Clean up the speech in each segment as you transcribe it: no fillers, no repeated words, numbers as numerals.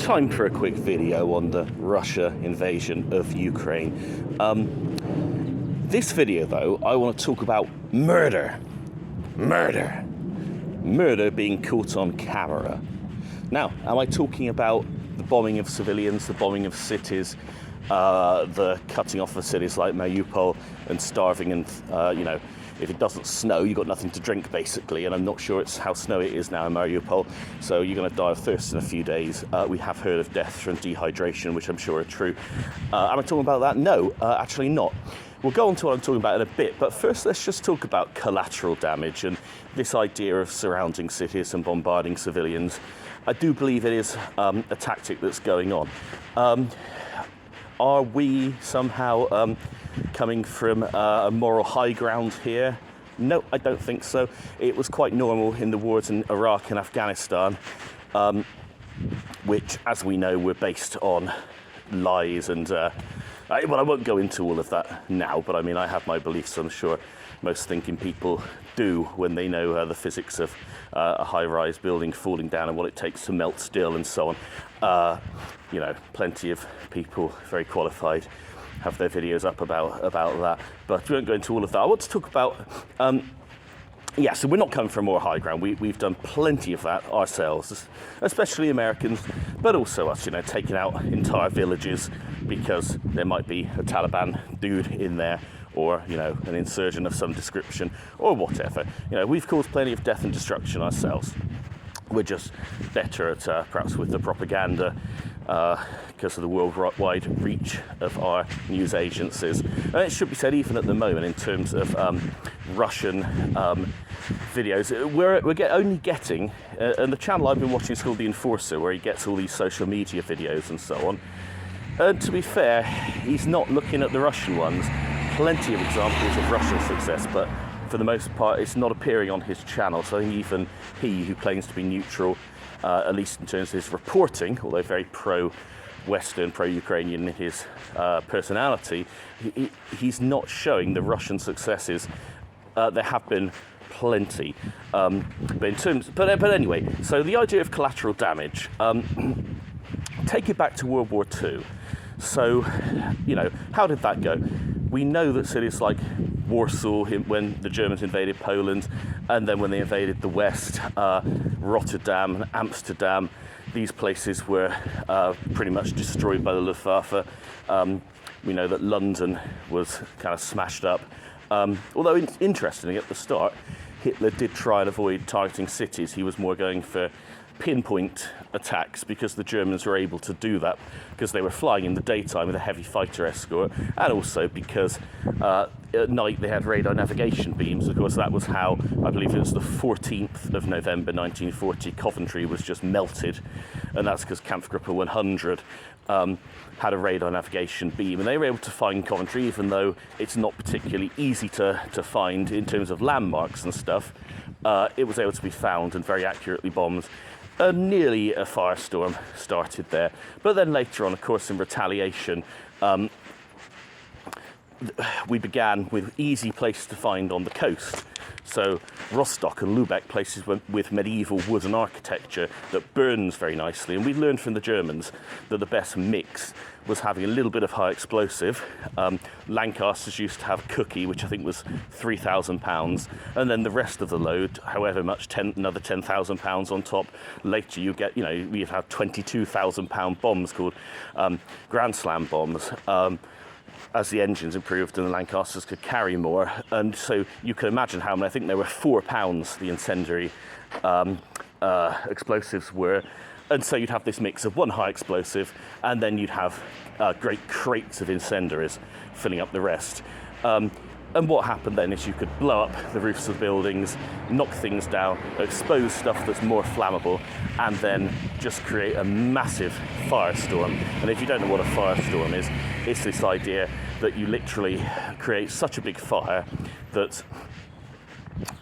time for a quick video on the Russia invasion of Ukraine. This video, though, I want to talk about murder. Murder being caught on camera. Now, am I talking about the bombing of civilians, the bombing of cities, the cutting off of cities like Mariupol and starving and, if it doesn't snow, you've got nothing to drink, basically, and I'm not sure it's how snowy it is now in Mariupol, so you're going to die of thirst in a few days. We have heard of deaths from dehydration, which I'm sure are true. Am I talking about that? No, actually not. We'll go on to what I'm talking about in a bit, but first let's just talk about collateral damage and this idea of surrounding cities and bombarding civilians. I do believe it is a tactic that's going on. Are we somehow coming from a moral high ground here? No, I don't think so. It was quite normal in the wars in Iraq and Afghanistan, which, as we know, were based on lies and... I won't go into all of that now, but I mean, I have my beliefs. I'm sure most thinking people do when they know the physics of a high-rise building falling down and what it takes to melt steel and so on. Plenty of people, very qualified, have their videos up about that, but we won't go into all of that. I want to talk about, so we're not coming from more high ground. We've done plenty of that ourselves, especially Americans, but also us, taking out entire villages because there might be a Taliban dude in there, or, an insurgent of some description, or whatever. We've caused plenty of death and destruction ourselves. We're just better at, perhaps with the propaganda, because of the worldwide reach of our news agencies. And it should be said, even at the moment, in terms of Russian videos, we're only getting, and the channel I've been watching is called The Enforcer, where he gets all these social media videos and so on. And to be fair, he's not looking at the Russian ones. Plenty of examples of Russian success, but for the most part, it's not appearing on his channel. So I think even he, who claims to be neutral, at least in terms of his reporting, although very pro-Western, pro-Ukrainian in his personality, he's not showing the Russian successes. There have been plenty, but anyway. So the idea of collateral damage. Take it back to World War II. So, how did that go? We know that cities like Warsaw, when the Germans invaded Poland, and then when they invaded the West, Rotterdam, Amsterdam, these places were pretty much destroyed by the Luftwaffe. We know that London was kind of smashed up. Although, interestingly, at the start, Hitler did try and avoid targeting cities. He was more going for pinpoint attacks, because the Germans were able to do that because they were flying in the daytime with a heavy fighter escort, and also because at night they had radar navigation beams. Of course, that was how, I believe it was the 14th of November 1940, Coventry was just melted, and that's because Kampfgruppe 100 had a radar navigation beam, and they were able to find Coventry, even though it's not particularly easy to find in terms of landmarks and stuff. It was able to be found and very accurately bombed. Nearly a firestorm started there. But then later on, of course, in retaliation, we began with easy places to find on the coast. So Rostock and Lübeck, places with medieval wooden architecture that burns very nicely. And we learned from the Germans that the best mix was having a little bit of high explosive. Lancasters used to have cookie, which I think was 3,000 pounds. And then the rest of the load, however much, another 10,000 pounds on top. Later you get, we'd have 22,000 pound bombs called Grand Slam bombs. As the engines improved and the Lancasters could carry more. And so you can imagine how many, I think there were 4 pounds the incendiary explosives were. And so you'd have this mix of one high explosive, and then you'd have great crates of incendiaries filling up the rest. And what happened then is you could blow up the roofs of buildings, knock things down, expose stuff that's more flammable, and then just create a massive firestorm. And if you don't know what a firestorm is, it's this idea that you literally create such a big fire that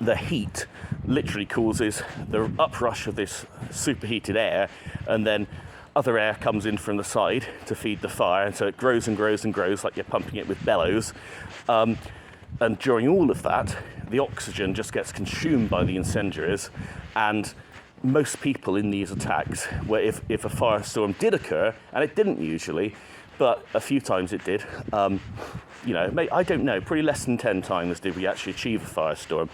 the heat literally causes the uprush of this superheated air, and then other air comes in from the side to feed the fire, and so it grows and grows and grows like you're pumping it with bellows. And during all of that, the oxygen just gets consumed by the incendiaries, and most people in these attacks, where if a firestorm did occur, and it didn't usually, but a few times it did, I don't know, probably less than 10 times did we actually achieve a firestorm.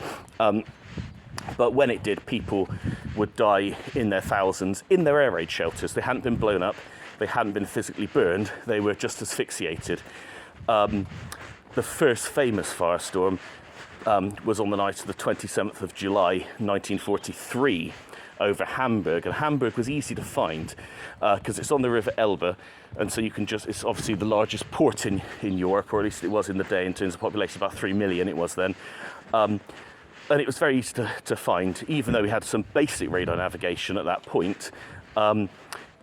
But when it did, people would die in their thousands in their air raid shelters. They hadn't been blown up, they hadn't been physically burned, they were just asphyxiated. The first famous firestorm was on the night of the 27th of July 1943 over Hamburg, and Hamburg was easy to find because it's on the River Elbe, and so it's obviously the largest port in Europe, or at least it was in the day in terms of population, about 3 million it was then. And it was very easy to find, even though we had some basic radar navigation at that point.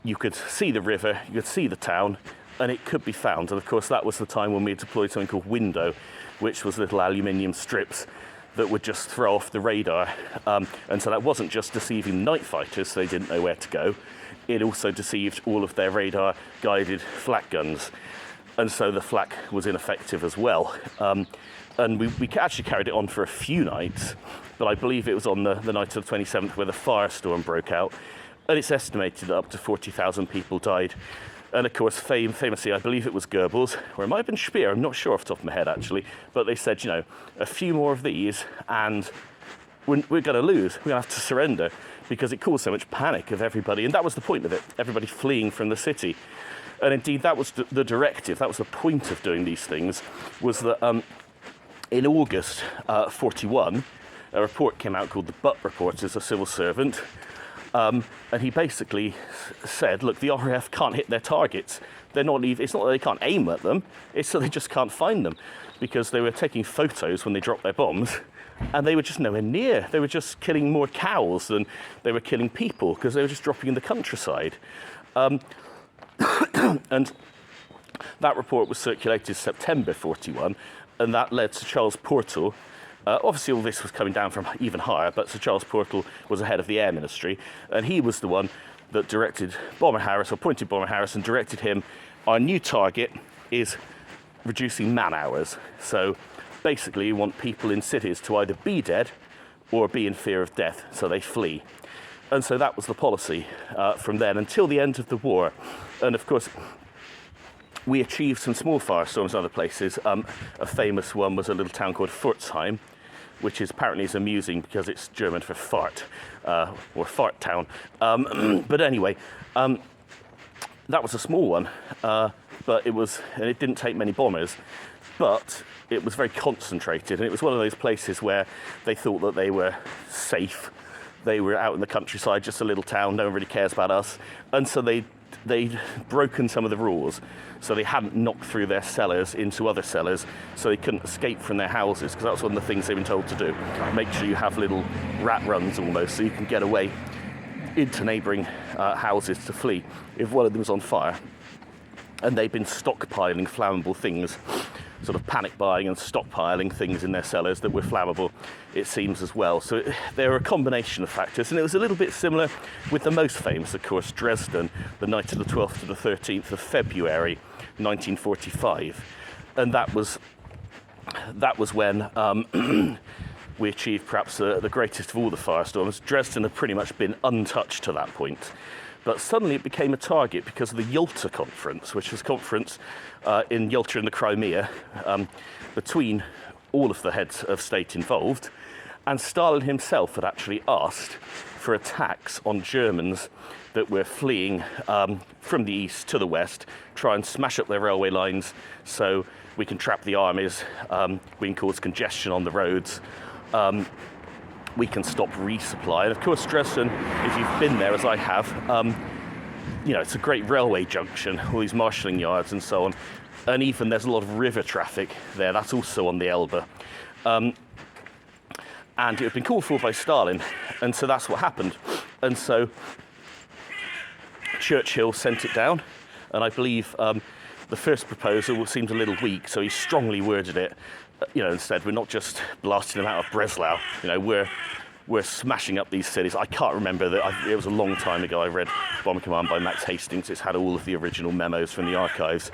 You could see the river, you could see the town, and it could be found. And of course, that was the time when we deployed something called Window, which was little aluminium strips that would just throw off the radar. And so that wasn't just deceiving night fighters, so they didn't know where to go. It also deceived all of their radar-guided flak guns. And so the flak was ineffective as well. And we actually carried it on for a few nights, but I believe it was on the night of the 27th where the firestorm broke out, and it's estimated that up to 40,000 people died. And of course, famously, I believe it was Goebbels, or it might have been Speer, I'm not sure off the top of my head actually, but they said, a few more of these and we're going to lose, we're going to have to surrender, because it caused so much panic of everybody, and that was the point of it, everybody fleeing from the city. And indeed, that was the directive, that was the point of doing these things, was that in August 41, a report came out called the Butt Report as a civil servant, and he basically said, look, the RAF can't hit their targets. It's not that they can't aim at them, it's that they just can't find them, because they were taking photos when they dropped their bombs, and they were just nowhere near. They were just killing more cows than they were killing people, because they were just dropping in the countryside. And that report was circulated September 41, and that led to Charles Portal. Obviously, all this was coming down from even higher, but Sir Charles Portal was the head of the Air Ministry, and he was the one that directed Bomber Harris, or appointed Bomber Harris, and directed him, our new target is reducing man hours. So basically, you want people in cities to either be dead or be in fear of death, so they flee. And so that was the policy from then until the end of the war. And of course, we achieved some small firestorms in other places. A famous one was a little town called Pforzheim, which apparently is amusing because it's German for fart, or fart town. But anyway, that was a small one, but it didn't take many bombers, but it was very concentrated, and it was one of those places where they thought that they were safe. They were out in the countryside, just a little town, no one really cares about us, and so they'd broken some of the rules, so they hadn't knocked through their cellars into other cellars, so they couldn't escape from their houses, because that's one of the things they've been told to do. Make sure you have little rat runs almost, so you can get away into neighbouring houses to flee if one of them was on fire. And they've been stockpiling flammable things, sort of panic buying and stockpiling things in their cellars that were flammable, it seems, as well. So there are a combination of factors, and it was a little bit similar with the most famous, of course, Dresden, the night of the 12th to the 13th of February 1945. And that was when we achieved perhaps the greatest of all the firestorms. Dresden had pretty much been untouched to that point. But suddenly it became a target because of the Yalta Conference, which was a conference in Yalta in the Crimea between all of the heads of state involved. And Stalin himself had actually asked for attacks on Germans that were fleeing from the east to the west, try and smash up their railway lines so we can trap the armies, we can cause congestion on the roads. We can stop resupply. And of course, Dresden, if you've been there, as I have, it's a great railway junction, all these marshalling yards and so on. And even there's a lot of river traffic there, that's also on the Elbe. And it had been called for by Stalin, and so that's what happened. And so Churchill sent it down, and I believe the first proposal seemed a little weak, so he strongly worded it. And said, we're not just blasting them out of Breslau, we're smashing up these cities. I can't remember that. It was a long time ago I read Bomber Command by Max Hastings. It's had all of the original memos from the archives.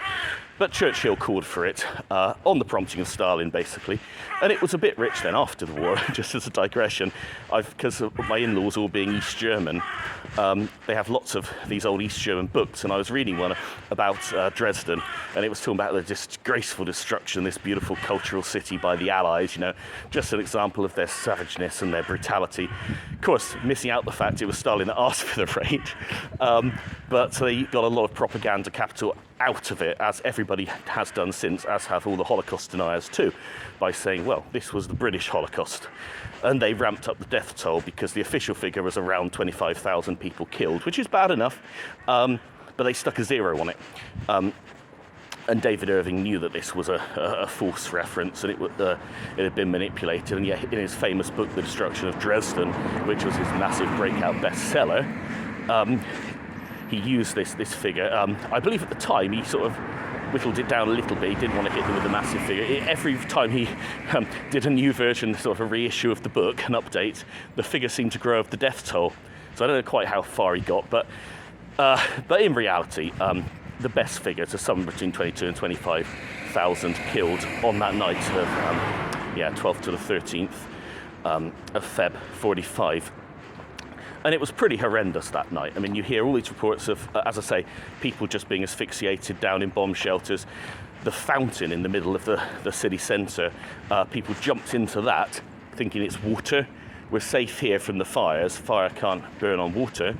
But Churchill called for it on the prompting of Stalin, basically. And it was a bit rich then after the war, just as a digression. Because of my in-laws all being East German, they have lots of these old East German books. And I was reading one about Dresden, and it was talking about the disgraceful destruction of this beautiful cultural city by the Allies, you know, just an example of their savageness and their brutality. Of course, missing out the fact it was Stalin that asked for the raid. But they got a lot of propaganda capital out of it, as everybody has done since, as have all the Holocaust deniers too, by saying, well, this was the British Holocaust. And they ramped up the death toll because the official figure was around 25,000 people killed, which is bad enough, but they stuck a 0 on it. And David Irving knew that this was a false reference, and it had been manipulated. And yet, in his famous book, The Destruction of Dresden, which was his massive breakout bestseller, he used this figure. I believe at the time he sort of whittled it down a little bit. He didn't want to hit them with a massive figure. Every time he did a new version, sort of a reissue of the book, an update, the figure seemed to grow of the death toll. So I don't know quite how far he got, but in reality, the best figure to somewhere between 22 and 25,000 killed on that night of 12th to the 13th of Feb 45. And it was pretty horrendous that night. I mean, you hear all these reports of, as I say, people just being asphyxiated down in bomb shelters. The fountain in the middle of the city centre, people jumped into that thinking it's water. We're safe here from the fires. Fire can't burn on water.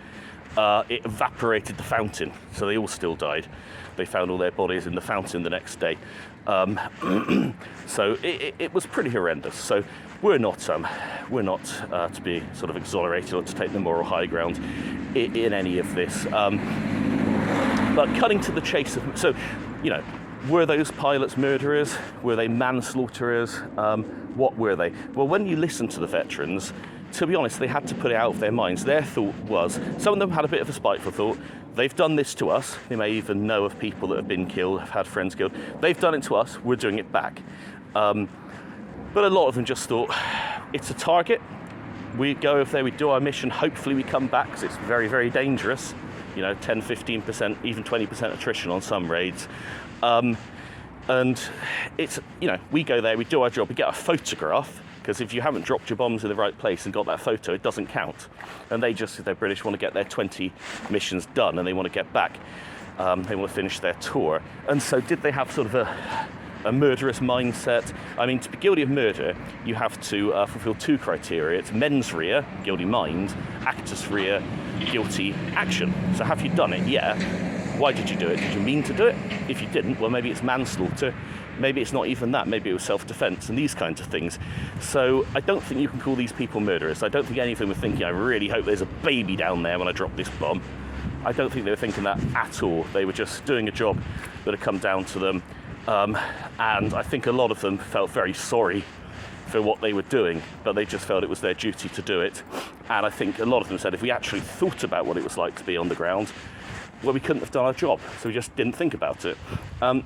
It evaporated the fountain, so they all still died. They found all their bodies in the fountain the next day. So it was pretty horrendous. So we're not to be sort of exonerated or to take the moral high ground in any of this. But cutting to the chase of, so, you know, were those pilots murderers? Were they manslaughterers? What were they? Well, when you listen to the veterans, to be honest, they had to put it out of their minds. Their thought was, some of them had a bit of a spiteful thought, they've done this to us. They may even know of people that have been killed, have had friends killed. They've done it to us, we're doing it back. But a lot of them just thought, it's a target. We go over there, we do our mission, hopefully we come back, because it's very, very dangerous. You know, 10, 15%, even 20% attrition on some raids. And it's, you know, we go there, we do our job, we get a photograph, because if you haven't dropped your bombs in the right place and got that photo, it doesn't count. And they just, if they're British, want to get their 20 missions done and they want to get back. They want to finish their tour. And so did they have sort of a murderous mindset? I mean, to be guilty of murder, you have to fulfill 2 criteria. It's mens rea, guilty mind, actus rea, guilty action. So have you done it? Yeah. Why did you do it? Did you mean to do it? If you didn't, well, maybe it's manslaughter. Maybe it's not even that. Maybe it was self-defense and these kinds of things. So I don't think you can call these people murderers. I don't think any of them were thinking, I really hope there's a baby down there when I drop this bomb. I don't think they were thinking that at all. They were just doing a job that had come down to them. And I think a lot of them felt very sorry for what they were doing, but they just felt it was their duty to do it. And I think a lot of them said, if we actually thought about what it was like to be on the ground, well, we couldn't have done our job, so we just didn't think about it. And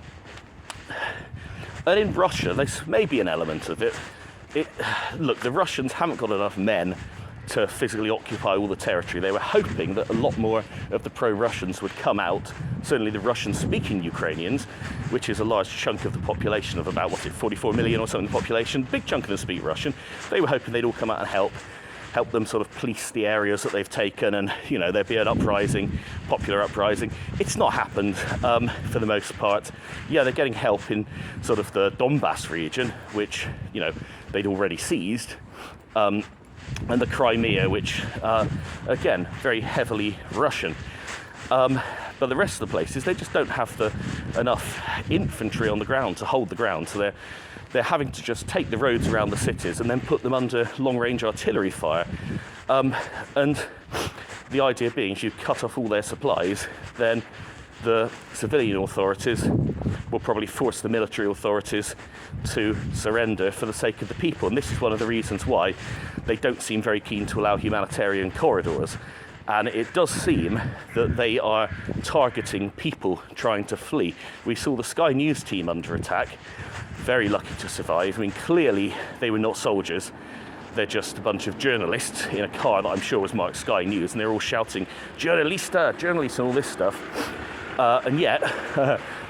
in Russia, there's maybe an element of it. Look, the Russians haven't got enough men to physically occupy all the territory. They were hoping that a lot more of the pro-Russians would come out, certainly the Russian-speaking Ukrainians, which is a large chunk of the population of about, 44 million or something, the population, big chunk of them speak Russian. They were hoping they'd all come out and help them sort of police the areas that they've taken, and, you know, there'd be an uprising, popular uprising. It's not happened for the most part. Yeah, they're getting help in sort of the Donbass region, which, you know, they'd already seized, and the Crimea, which, again, very heavily Russian. But the rest of the places, they just don't have enough infantry on the ground to hold the ground, so they're having to just take the roads around the cities and then put them under long-range artillery fire. And the idea being, if you cut off all their supplies, then the civilian authorities will probably force the military authorities to surrender for the sake of the people. And this is one of the reasons why they don't seem very keen to allow humanitarian corridors. And it does seem that they are targeting people trying to flee. We saw the Sky News team under attack, very lucky to survive. I mean, clearly they were not soldiers. they're just a bunch of journalists in a car that I'm sure was marked Sky News, and they're all shouting, "Journalista, journalists," and all this stuff. And yet,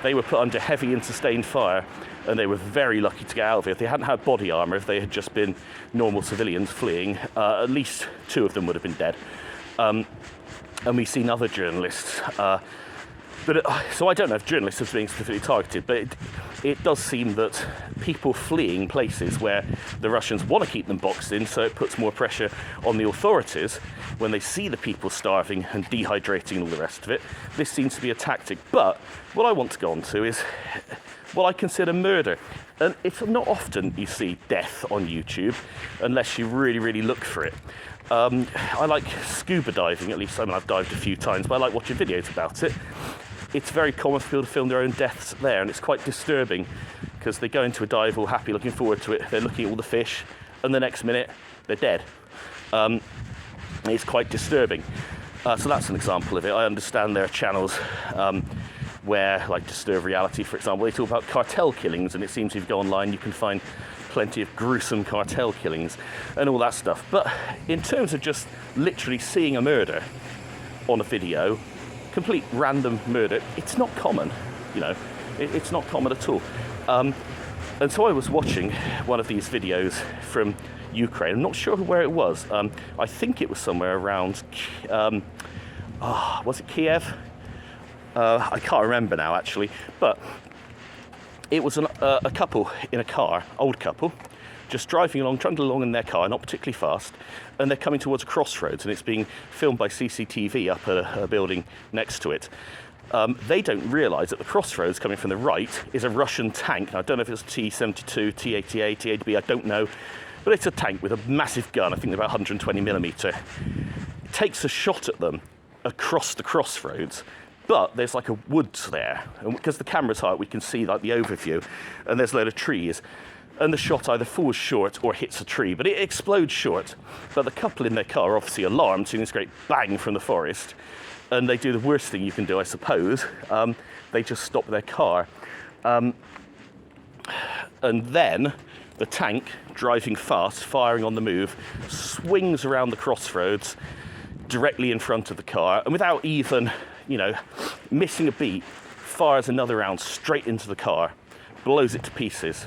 they were put under heavy and sustained fire, and they were very lucky to get out of it. If they hadn't had body armour, if they had just been normal civilians fleeing, at least 2 of them would have been dead. And we've seen other journalists. So I don't know if journalists are being specifically targeted, but it does seem that people fleeing places where the Russians want to keep them boxed in, so it puts more pressure on the authorities when they see the people starving and dehydrating and all the rest of it. This seems to be a tactic. But what I want to go on to is what I consider murder. And it's not often you see death on YouTube unless you really, really look for it. I like scuba diving, at least. I mean, I've dived a few times, but I like watching videos about it. It's very common for people to film their own deaths there, and it's quite disturbing because they go into a dive all happy, looking forward to it. They're looking at all the fish, and the next minute they're dead. It's quite disturbing. So that's an example of it. I understand there are channels where, like Disturb Reality, for example, they talk about cartel killings, and it seems if you go online you can find plenty of gruesome cartel killings and all that stuff. But in terms of just literally seeing a murder on a video, complete random murder, it's not common, it's not common at all. And so I was watching one of these videos from Ukraine. I'm not sure where it was. I think it was somewhere around, was it Kiev? I can't remember now actually, but it was a couple in a car, old couple, just driving along, trundling along in their car, not particularly fast, and they're coming towards a crossroads, and it's being filmed by CCTV up at a building next to it. They don't realise that the crossroads coming from the right is a Russian tank. Now, I don't know if it's T-72, T-80A, T-80B, I don't know, but it's a tank with a massive gun, I think about 120mm. It takes a shot at them across the crossroads, but there's like a woods there, and because the camera's high, we can see like the overview, and there's a load of trees. And the shot either falls short or hits a tree, but it explodes short. But the couple in their car are obviously alarmed, seeing this great bang from the forest, and they do the worst thing you can do, I suppose. They just stop their car. And then the tank, driving fast, firing on the move, swings around the crossroads directly in front of the car, and without even, missing a beat, fires another round straight into the car, blows it to pieces.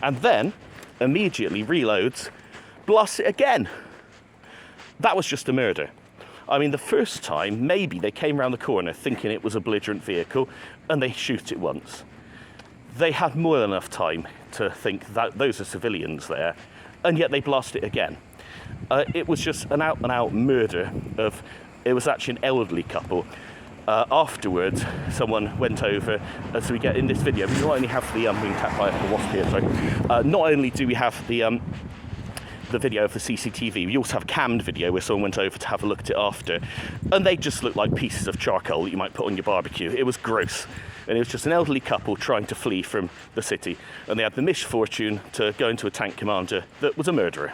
And then immediately reloads, blasts it again. That was just a murder. I mean, the first time, maybe they came around the corner thinking it was a belligerent vehicle, and they shoot it once. They had more than enough time to think that those are civilians there, and yet they blast it again. It was just an out-and-out murder of, it was actually an elderly couple. Afterwards, someone went over, as we get in this video, we not only have the, we can tap by the wasp here, sorry. Not only do we have the video of the CCTV, we also have cammed video where someone went over to have a look at it after, and they just looked like pieces of charcoal that you might put on your barbecue. It was gross, and it was just an elderly couple trying to flee from the city, and they had the misfortune to go into a tank commander that was a murderer.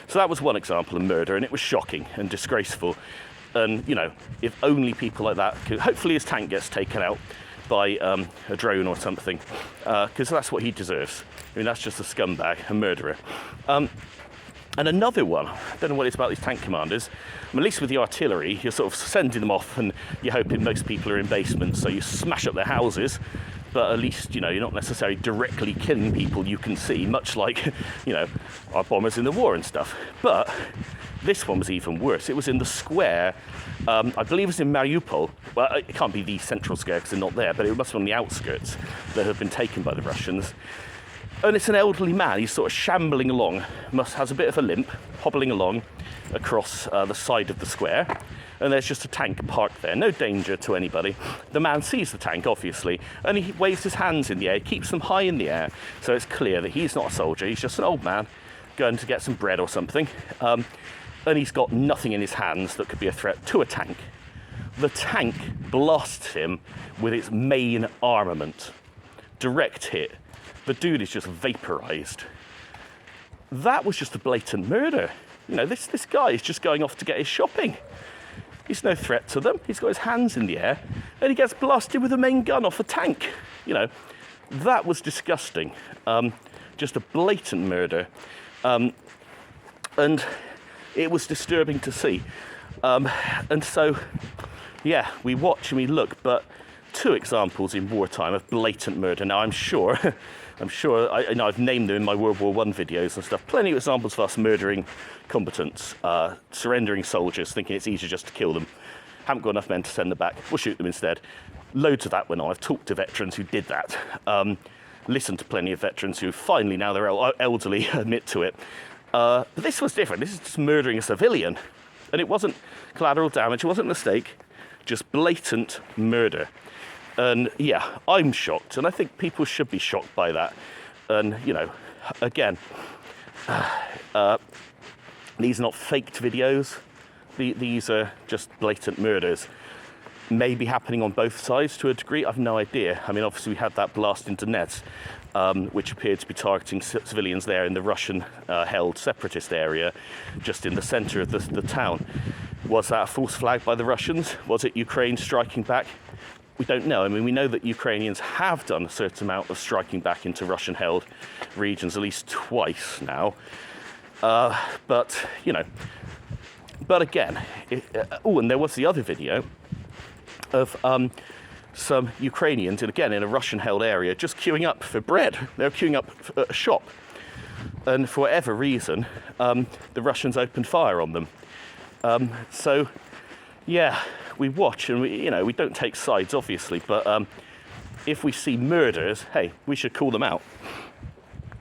So that was one example of murder, and it was shocking and disgraceful. And, if only people like that could, hopefully his tank gets taken out by a drone or something, because that's what he deserves. I mean, that's just a scumbag, a murderer. And another one, I don't know what it's about these tank commanders, at least with the artillery, you're sort of sending them off and you're hoping most people are in basements, so you smash up their houses, but at least, you're not necessarily directly killing people you can see, much like, our bombers in the war and stuff. But this one was even worse. It was in the square, I believe it was in Mariupol. Well, it can't be the central square because they're not there, but it must be on the outskirts that have been taken by the Russians. And it's an elderly man, he's sort of shambling along, has a bit of a limp, hobbling along across the side of the square, and there's just a tank parked there, no danger to anybody. The man sees the tank, obviously, and he waves his hands in the air, keeps them high in the air, so it's clear that he's not a soldier, he's just an old man going to get some bread or something, and he's got nothing in his hands that could be a threat to a tank. The tank blasts him with its main armament. Direct hit. The dude is just vaporized. That was just a blatant murder. This guy is just going off to get his shopping. He's no threat to them. He's got his hands in the air, and he gets blasted with a main gun off a tank. That was disgusting. Just a blatant murder. And it was disturbing to see. And so, yeah, we watch and we look, but 2 examples in wartime of blatant murder. Now, I'm sure I've named them in my World War I videos and stuff. Plenty of examples of us murdering combatants, surrendering soldiers, thinking it's easier just to kill them. Haven't got enough men to send them back. We'll shoot them instead. Loads of that went on. I've talked to veterans who did that. Listened to plenty of veterans who finally, now they're elderly, admit to it. But this was different. This is just murdering a civilian. And it wasn't collateral damage, it wasn't a mistake, just blatant murder. And yeah, I'm shocked, and I think people should be shocked by that. And, you know, again, these are not faked videos. These are just blatant murders. Maybe happening on both sides to a degree, I've no idea. I mean, obviously we had that blast into Nets, which appeared to be targeting civilians there in the Russian-held separatist area, just in the centre of the town. Was that a false flag by the Russians? Was it Ukraine striking back? We don't know. I mean, we know that Ukrainians have done a certain amount of striking back into Russian-held regions at least twice now. But, you know, but again, and there was the other video of some Ukrainians, and again in a Russian-held area, just queuing up for bread. They were queuing up at a shop, and for whatever reason, the Russians opened fire on them. So, yeah, we watch, and we don't take sides, obviously, but if we see murders, hey, we should call them out.